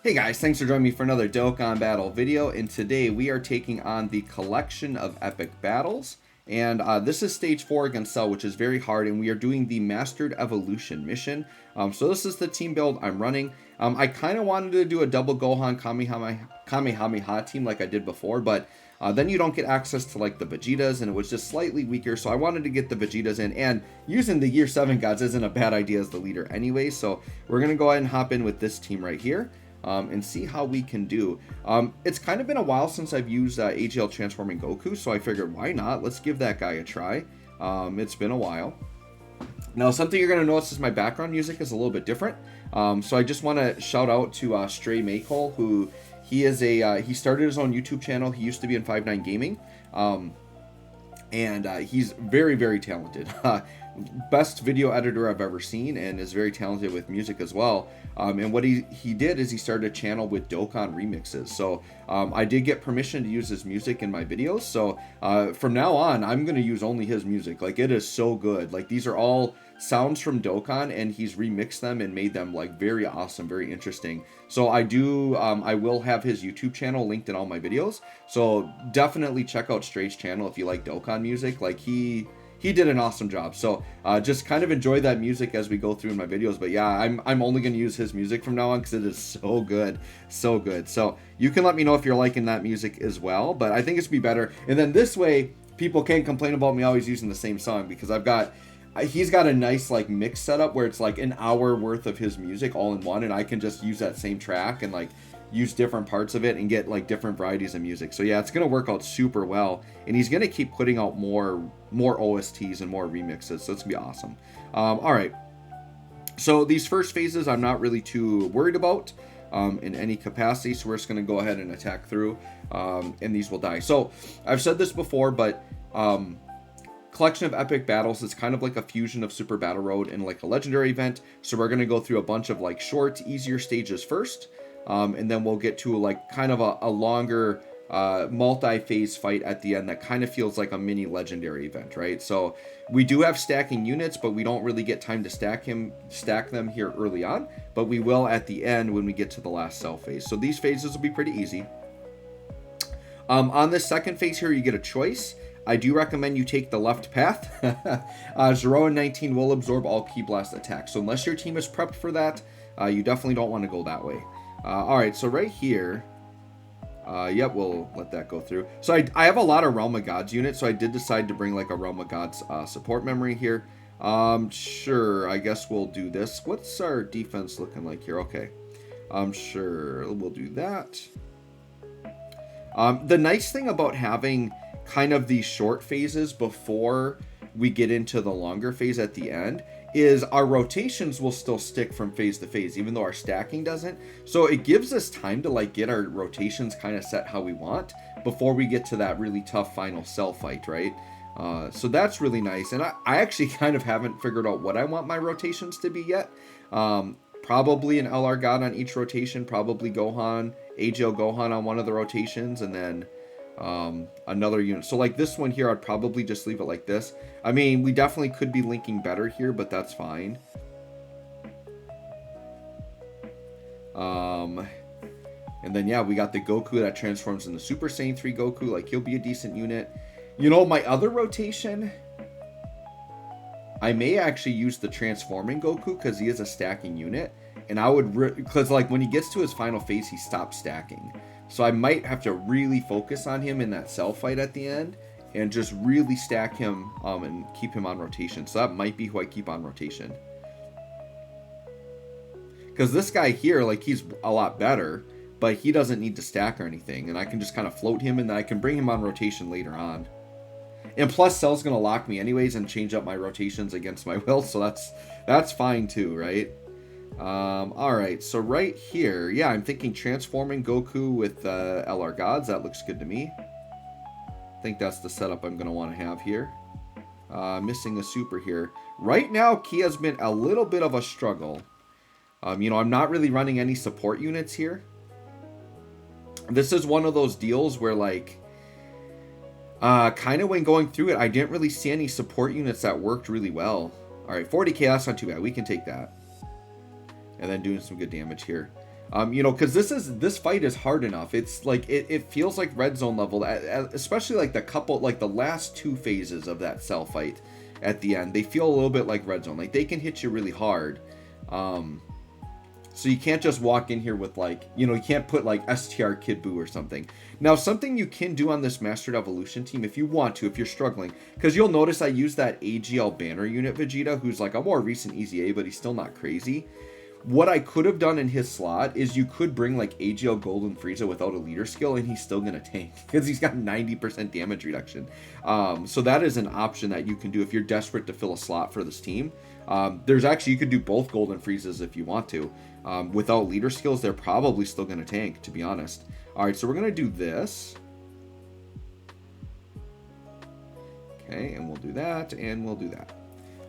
Hey guys, thanks for joining me for another Dokkan Battle video, and today we are taking on the Collection of Epic Battles, and this is Stage 4 against Cell, which is very hard, and we are doing the Mastered Evolution mission. So this is the team build I'm running. I kind of wanted to do a double Gohan Kamehameha team like I did before, but then you don't get access to like the Vegetas, and it was just slightly weaker, so I wanted to get the Vegetas in, and using the Year 7 gods isn't a bad idea as the leader anyway, so we're going to go ahead and hop in with this team right here. And see how we can do. It's kind of been a while since I've used AGL Transforming Goku, so I figured why not? Let's give that guy a try. It's been a while. Now, something you're going to notice is my background music is a little bit different. So I just want to shout out to Stray Maycole, who he started his own YouTube channel. He used to be in 5-9 Gaming. And he's very, very talented. Best video editor I've ever seen, and is very talented with music as well. And what he did is he started a channel with DOKKAN remixes. So I did get permission to use his music in my videos. So from now on, I'm going to use only his music. Like, it is so good. Like, these are all sounds from DOKKAN, and he's remixed them and made them like very awesome, very interesting. So I will have his YouTube channel linked in all my videos. So definitely check out Stray's channel if you like DOKKAN music. Like, he did an awesome job. So just kind of enjoy that music as we go through in my videos. But yeah, I'm only going to use his music from now on because it is so good. So good. So you can let me know if you're liking that music as well. But I think it's be better. And then this way, people can't complain about me always using the same song, because he's got a nice like mix setup where it's like an hour worth of his music all in one, and I can just use that same track and like use different parts of it and get like different varieties of music. So yeah, it's gonna work out super well, and he's gonna keep putting out more OSTs and more remixes, so it's gonna be awesome. All right, so these first phases I'm not really too worried about in any capacity, so we're just gonna go ahead and attack through, and these will die. So I've said this before, but Collection of Epic Battles is kind of like a fusion of Super Battle Road and like a legendary event. So we're going to go through a bunch of like short, easier stages first. And then we'll get to like kind of a longer multi-phase fight at the end that kind of feels like a mini legendary event, right? So we do have stacking units, but we don't really get time to stack them here early on. But we will at the end when we get to the last cell phase. So these phases will be pretty easy. On this second phase here, you get a choice. I do recommend you take the left path. Zero and 19 will absorb all Ki Blast attacks. So unless your team is prepped for that, you definitely don't want to go that way. Alright, so right here, yep, we'll let that go through. So I have a lot of Realm of Gods units, so I did decide to bring like a Realm of Gods support memory here. Sure, I guess we'll do this. What's our defense looking like here? Okay, sure, we'll do that. The nice thing about having kind of these short phases before we get into the longer phase at the end is our rotations will still stick from phase to phase, even though our stacking doesn't. So it gives us time to like get our rotations kind of set how we want before we get to that really tough final cell fight, right? So that's really nice. And I actually kind of haven't figured out what I want my rotations to be yet. Probably an LR God on each rotation, probably Gohan, AGL Gohan on one of the rotations, and then another unit. So like this one here, I'd probably just leave it like this. I mean, we definitely could be linking better here, but that's fine. And then yeah, we got the Goku that transforms into Super Saiyan 3 Goku. Like, he'll be a decent unit. You know, my other rotation, I may actually use the transforming Goku because he is a stacking unit, and I would because like when he gets to his final phase, he stops stacking. So I might have to really focus on him in that cell fight at the end and just really stack him and keep him on rotation. So that might be who I keep on rotation. Because this guy here, like, he's a lot better, but he doesn't need to stack or anything. And I can just kind of float him, and then I can bring him on rotation later on. And plus, Cell's going to lock me anyways and change up my rotations against my will. So that's fine too, right? Alright, so right here, yeah, I'm thinking transforming Goku with LR Gods. That looks good to me. I think that's the setup I'm going to want to have here. Missing a super here. Right now, Ki has been a little bit of a struggle. You know, I'm not really running any support units here. This is one of those deals where, like, kind of when going through it, I didn't really see any support units that worked really well. Alright, 40k, that's not too bad. We can take that. And then doing some good damage here. You know, because this fight is hard enough. It's like it feels like red zone level, especially like the last two phases of that cell fight at the end. They feel a little bit like red zone. Like they can hit you really hard. So you can't just walk in here with like, you know, you can't put like STR Kid Buu or something. Now, something you can do on this Mastered Evolution team if you want to, if you're struggling, because you'll notice I use that AGL banner unit Vegeta, who's like a more recent Easy A, but he's still not crazy. What I could have done in his slot is you could bring like AGL Golden Frieza without a leader skill, and he's still going to tank because he's got 90% damage reduction. So that is an option that you can do if you're desperate to fill a slot for this team. There's actually, you could do both Golden Friezas if you want to. Without leader skills, they're probably still going to tank, to be honest. All right, so we're going to do this. Okay, and we'll do that, and we'll do that.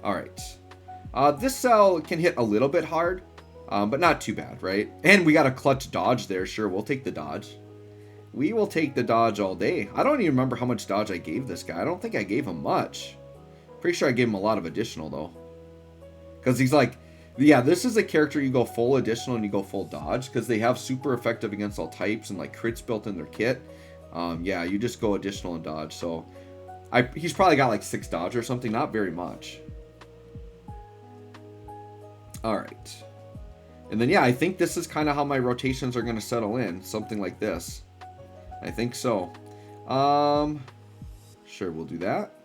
All right. This cell can hit a little bit hard, but not too bad, right? And we got a clutch dodge there. Sure, we'll take the dodge. We will take the dodge all day. I don't even remember how much dodge I gave this guy. I don't think I gave him much. Pretty sure I gave him a lot of additional, though. Because he's like, yeah, this is a character you go full additional and you go full dodge, because they have super effective against all types and like crits built in their kit. Yeah, you just go additional and dodge. So he's probably got like 6 dodge or something, not very much. All right. And then, yeah, I think this is kind of how my rotations are going to settle in. Something like this. I think so. Sure, we'll do that.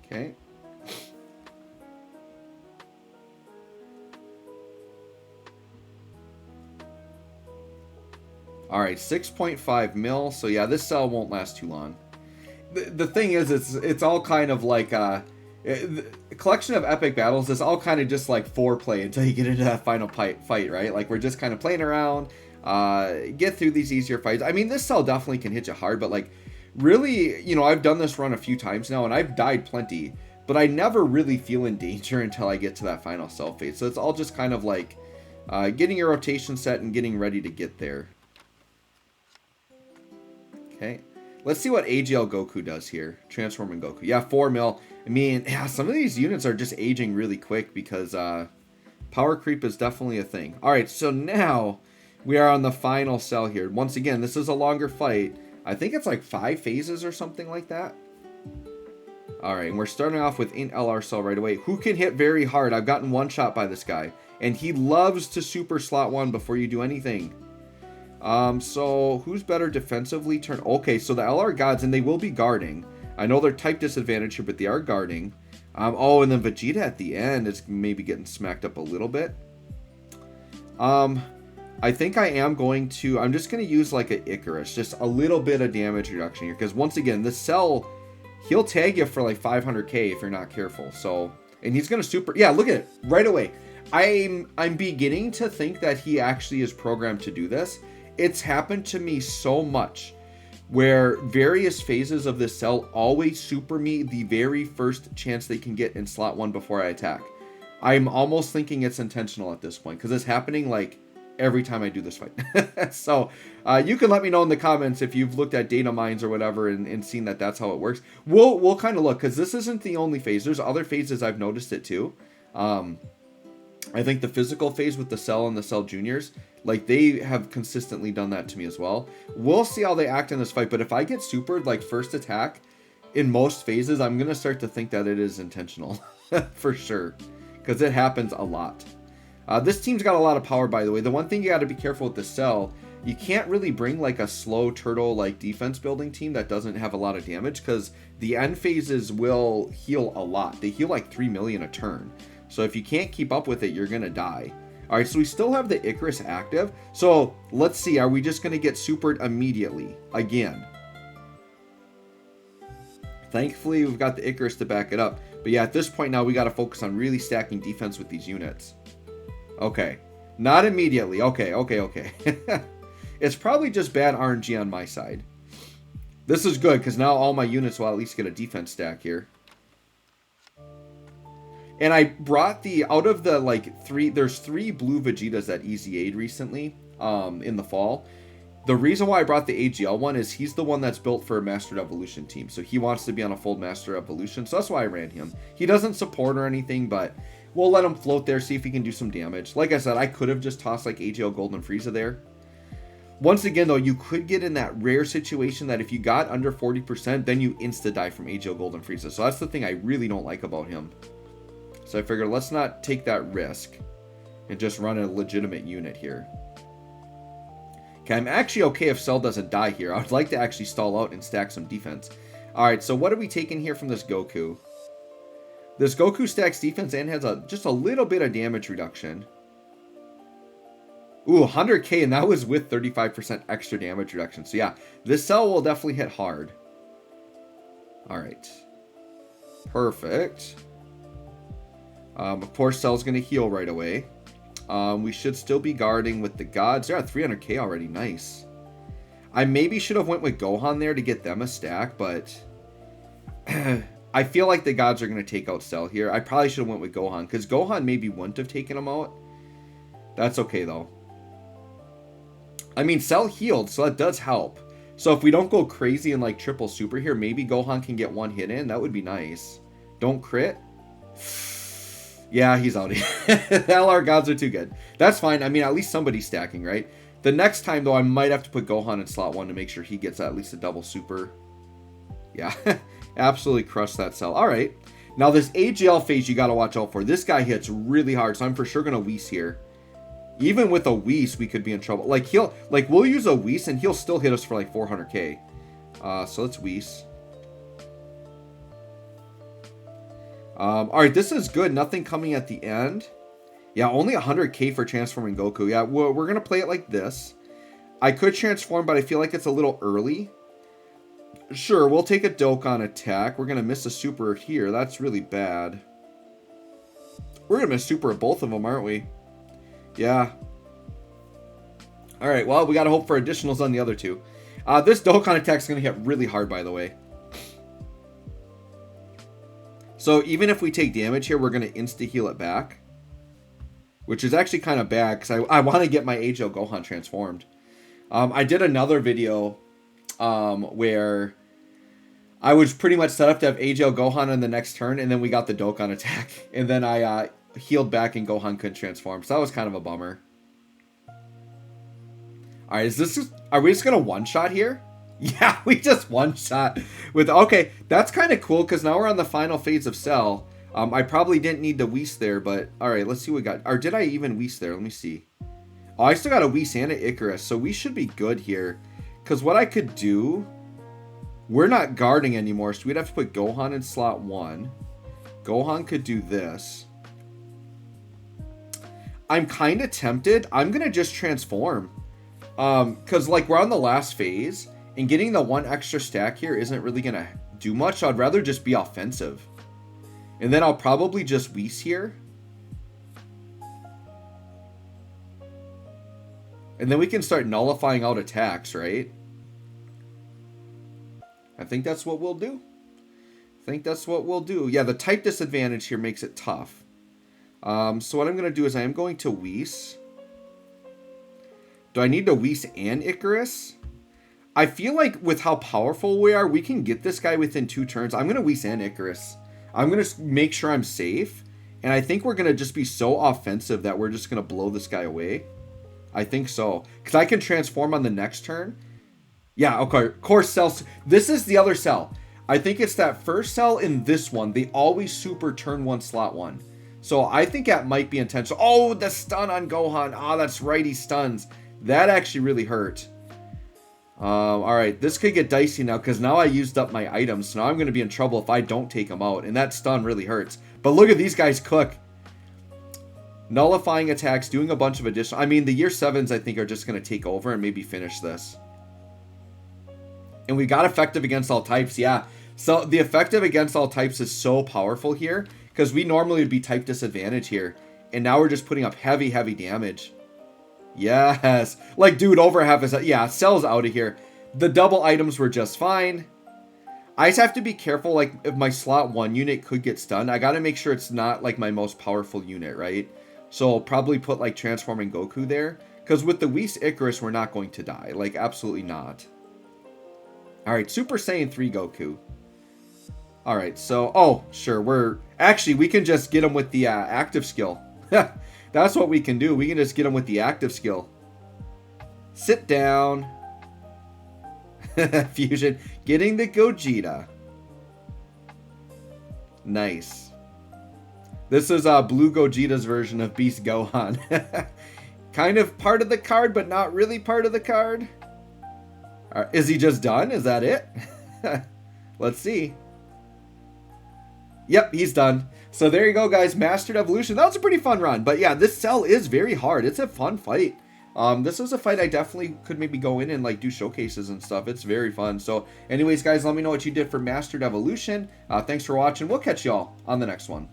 Okay. All right, 6.5 mil. So yeah, this cell won't last too long. The thing is, it's all kind of like a collection of epic battles. Is all kind of just like foreplay until you get into that final fight, right? Like we're just kind of playing around, get through these easier fights. I mean, this cell definitely can hit you hard, but like really, you know, I've done this run a few times now, and I've died plenty, but I never really feel in danger until I get to that final cell phase. So it's all just kind of like getting your rotation set and getting ready to get there. Okay, let's see what AGL Goku does here. Transforming Goku. Yeah, 4 mil. I mean, yeah, some of these units are just aging really quick because power creep is definitely a thing. All right, so now we are on the final cell here. Once again, this is a longer fight. I think it's like 5 phases or something like that. All right, and we're starting off with Int LR cell right away. Who can hit very hard? I've gotten one shot by this guy, and he loves to super slot 1 before you do anything. So who's better defensively? Okay, so the LR gods, and they will be guarding. I know they're type disadvantage here, but they are guarding. Oh, and then Vegeta at the end is maybe getting smacked up a little bit. I think I am going to, I'm just going to use like a Icarus, just a little bit of damage reduction here, because once again, this cell, he'll tag you for like 500k if you're not careful. So, and he's going to super, yeah, look at it right away. I'm beginning to think that he actually is programmed to do this. It's happened to me so much where various phases of this cell always super me the very first chance they can get in slot 1 before I attack. I'm almost thinking it's intentional at this point because it's happening like every time I do this fight. So you can let me know in the comments if you've looked at data mines or whatever and seen that that's how it works. We'll kind of look, because this isn't the only phase. There's other phases I've noticed it too. I think the physical phase with the Cell and the Cell Juniors, like they have consistently done that to me as well. We'll see how they act in this fight, but if I get supered like first attack in most phases, I'm going to start to think that it is intentional for sure, because it happens a lot. This team's got a lot of power, by the way. The one thing you got to be careful with the Cell, you can't really bring like a slow turtle like defense building team that doesn't have a lot of damage, because the end phases will heal a lot. They heal like 3 million a turn. So if you can't keep up with it, you're going to die. All right, so we still have the Icarus active. So let's see, are we just going to get supered immediately again? Thankfully, we've got the Icarus to back it up. But yeah, at this point now, we got to focus on really stacking defense with these units. Okay, not immediately. Okay. It's probably just bad RNG on my side. This is good, because now all my units will at least get a defense stack here. And I brought the, out of the like there's 3 blue Vegetas that Easy-A'd recently in the fall. The reason why I brought the AGL one is he's the one that's built for a Mastered Evolution team. So he wants to be on a full Master Evolution. So that's why I ran him. He doesn't support or anything, but We'll let him float there, see if he can do some damage. Like I said, I could have just tossed like AGL Golden Frieza there. Once again, though, you could get in that rare situation that if you got under 40%, then you insta-die from AGL Golden Frieza. So that's the thing I really don't like about him. So I figured let's not take that risk and just run a legitimate unit here. Okay, I'm actually okay if Cell doesn't die here. I would like to actually stall out and stack some defense. Alright, so what are we taking here from this Goku? This Goku stacks defense and has just a little bit of damage reduction. Ooh, 100k, and that was with 35% extra damage reduction. So yeah, this Cell will definitely hit hard. Alright. Perfect. Of course, Cell's going to heal right away. We should still be guarding with the gods. They're at 300k already. Nice. I maybe should have went with Gohan there to get them a stack, but I feel like the gods are going to take out Cell here. I probably should have went with Gohan, because Gohan maybe wouldn't have taken him out. That's okay, though. I mean, Cell healed, so that does help. So if we don't go crazy and like triple super here, maybe Gohan can get one hit in. That would be nice. Don't crit. Yeah, he's out. The LR gods are too good. That's fine. I mean, at least somebody's stacking, right? The next time, though, I might have to put Gohan in slot 1 to make sure he gets at least a double super. Yeah, absolutely crushed that Cell. All right. Now, this AGL phase you got to watch out for. This guy hits really hard, so I'm for sure going to Whis here. Even with a Whis, we could be in trouble. Like, we'll use a Whis, and he'll still hit us for, like, 400k. So let's Whis. Alright, this is good. Nothing coming at the end. Yeah, only 100k for transforming Goku. Yeah, we're going to play it like this. I could transform, but I feel like it's a little early. Sure, we'll take a Dokkan attack. We're going to miss a super here. That's really bad. We're going to miss super at both of them, aren't we? Yeah. Alright, well, we got to hope for additionals on the other two. This Dokkan attack is going to hit really hard, by the way. So even if we take damage here, we're going to insta-heal it back. Which is actually kind of bad, because I want to get my AGL Gohan transformed. I did another video where I was pretty much set up to have AGL Gohan on the next turn, and then we got the Dokkan attack. And then I healed back and Gohan couldn't transform. So that was kind of a bummer. Alright, are we just going to one-shot here? Yeah, we just one-shot with... Okay, that's kind of cool, because now we're on the final phase of Cell. I probably didn't need to Whis there, but... Alright, let's see what we got. Or did I even Whis there? Let me see. Oh, I still got a Whis and an Icarus, so we should be good here. Because what I could do... We're not guarding anymore, so we'd have to put Gohan in slot 1. Gohan could do this. I'm kind of tempted. I'm going to just transform. Because, like, we're on the last phase... And getting the one extra stack here isn't really going to do much. I'd rather just be offensive. And then I'll probably just Whis here. And then we can start nullifying out attacks, right? I think that's what we'll do. Yeah, the type disadvantage here makes it tough. So what I'm going to do is I am going to Whis. Do I need to Whis and Icarus? I feel like with how powerful we are, we can get this guy within 2 turns. I'm going to Whis and Icarus. I'm going to make sure I'm safe. And I think we're going to just be so offensive that we're just going to blow this guy away. I think so. Because I can transform on the next turn. Yeah, okay. Of course, Cell. This is the other Cell. I think it's that first Cell in this one. They always super turn 1, slot 1. So I think that might be intentional. Oh, the stun on Gohan. Ah, that's right. He stuns. That actually really hurt. Alright, this could get dicey now, because now I used up my items, so now I'm going to be in trouble if I don't take them out, and that stun really hurts. But look at these guys cook. Nullifying attacks, doing a bunch of additional... I mean, the year 7s, I think, are just going to take over and maybe finish this. And we got effective against all types, yeah. So, the effective against all types is so powerful here, because we normally would be type disadvantage here, and now we're just putting up heavy, heavy damage. Yes. Like, dude, over half is... Yeah, Cell's out of here. The double items were just fine. I just have to be careful, like, if my slot 1 unit could get stunned, I gotta make sure it's not, like, my most powerful unit, right? So I'll probably put, like, transforming Goku there. Because with the Whis Icarus, we're not going to die. Like, absolutely not. Alright, Super Saiyan 3 Goku. All right, so, oh, sure, we can just get him with the active skill. That's what we can do. We can just get him with the active skill. Sit down. Fusion, getting the Gogeta. Nice. This is Blue Gogeta's version of Beast Gohan. Kind of part of the card, but not really part of the card. Is he just done? Is that it? Let's see. Yep, he's done. So there you go, guys. Mastered Evolution. That was a pretty fun run. But yeah, this cell is very hard. It's a fun fight. This was a fight I definitely could maybe go in and like do showcases and stuff. It's very fun. So anyways, guys, let me know what you did for Mastered Evolution. Thanks for watching. We'll catch y'all on the next one.